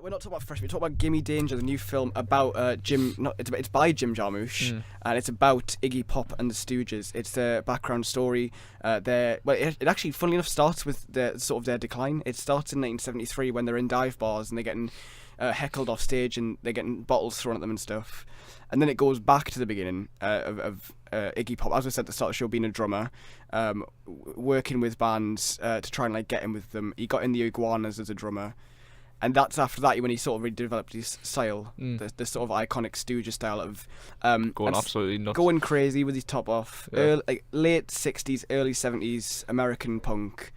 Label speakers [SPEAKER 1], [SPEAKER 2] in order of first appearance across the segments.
[SPEAKER 1] We're not talking about Fresh. We're talking about Gimme Danger, the new film about Jim. It's by Jim Jarmusch, and it's about Iggy Pop and the Stooges. It's a background story. It actually, funnily enough, starts with their decline. It starts in 1973 when they're in dive bars and they're getting heckled off stage and they're getting bottles thrown at them and stuff. And then it goes back to the beginning of Iggy Pop, as I said at the start of the show, being a drummer, working with bands to try and get in with them. He got in the Iguanas as a drummer. And that's after that when he sort of really developed his style, the sort of iconic Stooges style of
[SPEAKER 2] going absolutely nuts,
[SPEAKER 1] going crazy with his top off.
[SPEAKER 2] Yeah.
[SPEAKER 1] Late 60s, early 70s American punk.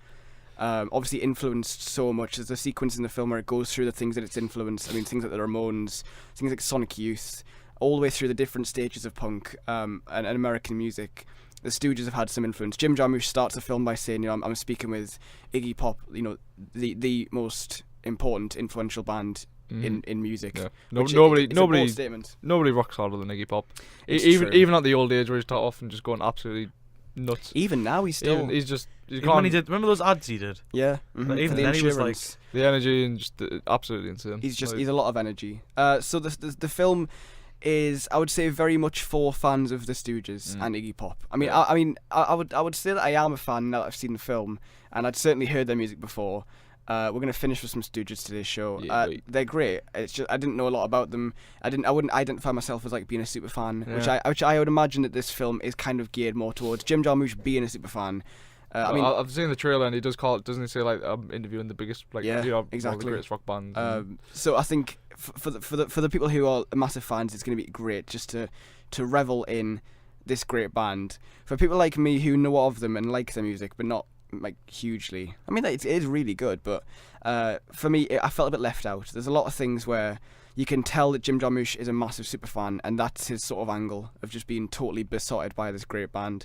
[SPEAKER 1] Obviously influenced so much. There's a sequence in the film where it goes through the things that it's influenced. I mean, things like the Ramones, things like Sonic Youth, all the way through the different stages of punk and American music. The Stooges have had some influence. Jim Jarmusch starts the film by saying, I'm speaking with Iggy Pop, the most important, influential band in music.
[SPEAKER 2] Yeah.
[SPEAKER 1] Nobody
[SPEAKER 2] rocks harder than Iggy Pop. Even at the old age where he started off and just going absolutely nuts.
[SPEAKER 1] Even now, he's still.
[SPEAKER 3] When he did, remember those ads he did?
[SPEAKER 1] Yeah.
[SPEAKER 3] Like, even then he was like
[SPEAKER 2] the energy and just absolutely insane.
[SPEAKER 1] He's a lot of energy. So the film is, I would say, very much for fans of the Stooges and Iggy Pop. I mean, I would say that I am a fan now that I've seen the film, and I'd certainly heard their music before. We're going to finish with some Stooges today's show. They're great. It's just I didn't know a lot about them. I wouldn't identify myself as being a super fan, which I would imagine that this film is kind of geared more towards Jim Jarmusch being a super fan.
[SPEAKER 2] I've seen the trailer and he does call it. Doesn't he say I'm interviewing the biggest
[SPEAKER 1] exactly
[SPEAKER 2] all the greatest rock bands?
[SPEAKER 1] So I think for the people who are massive fans, it's going to be great just to revel in this great band. For people like me who know of them and like their music, but not hugely. I mean, it is really good, but for me, I felt a bit left out. There's a lot of things where you can tell that Jim Jarmusch is a massive super fan, and that's his sort of angle of just being totally besotted by this great band.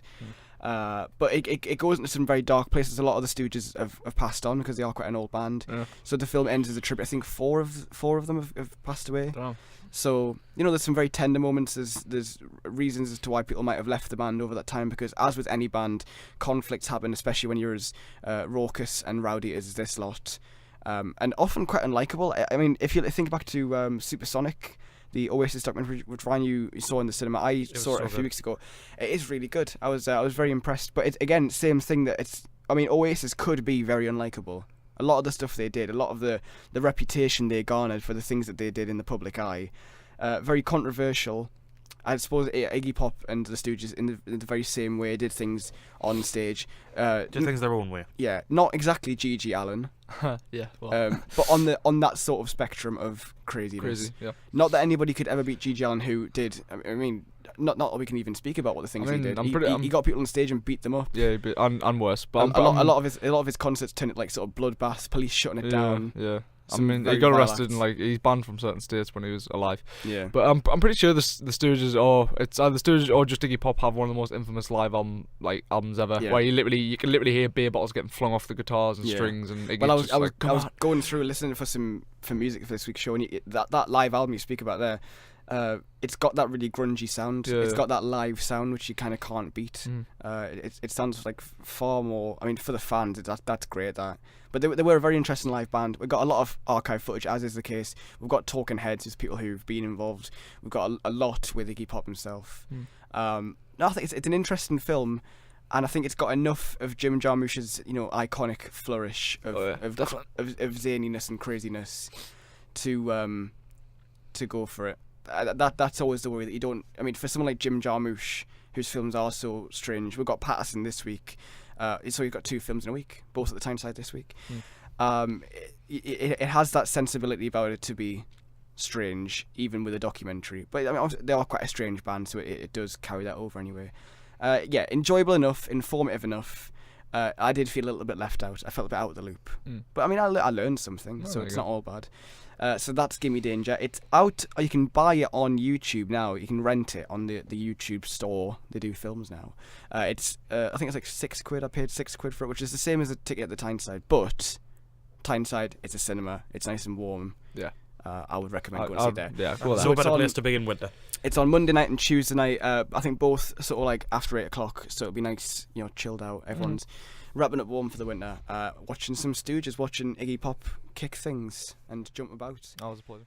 [SPEAKER 1] But it goes into some very dark places. A lot of the Stooges have passed on because they are quite an old band. Yeah. So the film ends as a tribute. I think four of them have passed away.
[SPEAKER 2] Damn.
[SPEAKER 1] So, there's some very tender moments. There's reasons as to why people might have left the band over that time, because as with any band, conflicts happen, especially when you're as raucous and rowdy as this lot. And often quite unlikable. I mean, if you think back to Supersonic, the Oasis documentary, which Ryan you saw in the cinema, I saw it a few weeks ago. It is really good. I was very impressed. But it's, again, same thing that Oasis could be very unlikable. A lot of the stuff they did, a lot of the reputation they garnered for the things that they did in the public eye, very controversial. I suppose Iggy Pop and the Stooges, in the very same way, did things on stage.
[SPEAKER 3] Did things their own way.
[SPEAKER 1] Yeah, not exactly G.G. Allen.
[SPEAKER 2] Yeah, well.
[SPEAKER 1] But on that sort of spectrum of craziness.
[SPEAKER 2] Crazy, yeah.
[SPEAKER 1] Not that anybody could ever beat G.G. Allen, who did. I mean, not that we can even speak about what the things he did. He got people on stage and beat them up.
[SPEAKER 2] Yeah, and worse. But
[SPEAKER 1] a lot of his concerts turned it sort of bloodbath, police shutting it down.
[SPEAKER 2] Yeah. I mean, he got arrested and he's banned from certain states when he was alive.
[SPEAKER 1] Yeah.
[SPEAKER 2] But I'm pretty sure the Stooges it's either the Stooges or just Iggy Pop have one of the most infamous live albums ever, where you can literally hear beer bottles getting flung off the guitars and strings and Iggy.
[SPEAKER 1] Well, I was going through listening for music for this week's show, and that live album you speak about there. It's got that really grungy sound.
[SPEAKER 2] Yeah.
[SPEAKER 1] It's got that live sound which you kind of can't beat. It sounds like far more. I mean, for the fans, that's great. But they were a very interesting live band. We've got a lot of archive footage, as is the case. We've got talking heads, as people who've been involved. We've got a lot with Iggy Pop himself. I think it's an interesting film. And I think it's got enough of Jim Jarmusch's, iconic flourish of zaniness and craziness to go for it. That's always the way that you don't. I mean, for someone like Jim Jarmusch, whose films are so strange, we've got Patterson this week. So you've got 2 films in a week, both at the Tyneside this week. It has that sensibility about it to be strange, even with a documentary. But I mean, they are quite a strange band, so it does carry that over anyway. Enjoyable enough, informative enough. I did feel a little bit left out. I felt a bit out of the loop. But I mean, I learned something, so it's not all bad. So that's Gimme Danger. It's out. You can buy it on YouTube now. You can rent it on the YouTube store. They do films now. I think it's like £6. I paid £6 for it, which is the same as a ticket at the Tyneside. But Tyneside, it's a cinema. It's nice and warm.
[SPEAKER 2] Yeah.
[SPEAKER 1] I would recommend going to see it there.
[SPEAKER 2] Yeah, cool.
[SPEAKER 3] So a better place to be in winter.
[SPEAKER 1] It's on Monday night and Tuesday night. I think both sort of after 8 o'clock, so it'll be nice, chilled out. Everyone's wrapping up warm for the winter, watching some Stooges, watching Iggy Pop kick things and jump about.
[SPEAKER 2] That was a pleasure.